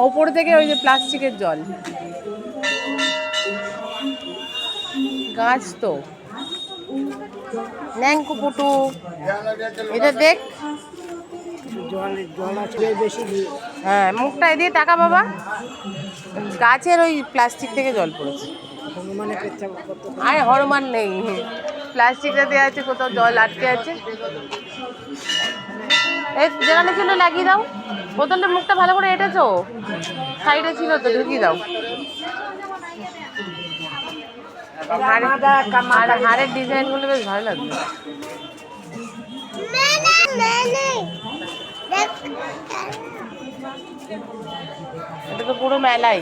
ওপর থেকে ওই যে প্লাস্টিকের জল, গাছ তো ন্যাংকু পুটু, এটা দেখ জল আছে বেশি। হ্যাঁ, মুখটা এদিকে টাকা বাবা, গাছের ওই প্লাস্টিক থেকে জল পড়েছে। হনুমানে পেচ্ছাপ করতে আরে হনুমান নেই, প্লাস্টিকটা দেওয়া আছে, কোথাও জল আটকে আছে। এই যেখানে ছিল লাগিয়ে দাও, বোতলটা মুখটা ভালো করে এঁটেছো, সাইডে ছিল তো ঢুকিয়ে দাও। হাড়ের ডিজাইনগুলো বেশ ভালো লাগবে। এটা তো পুরো মেলাই।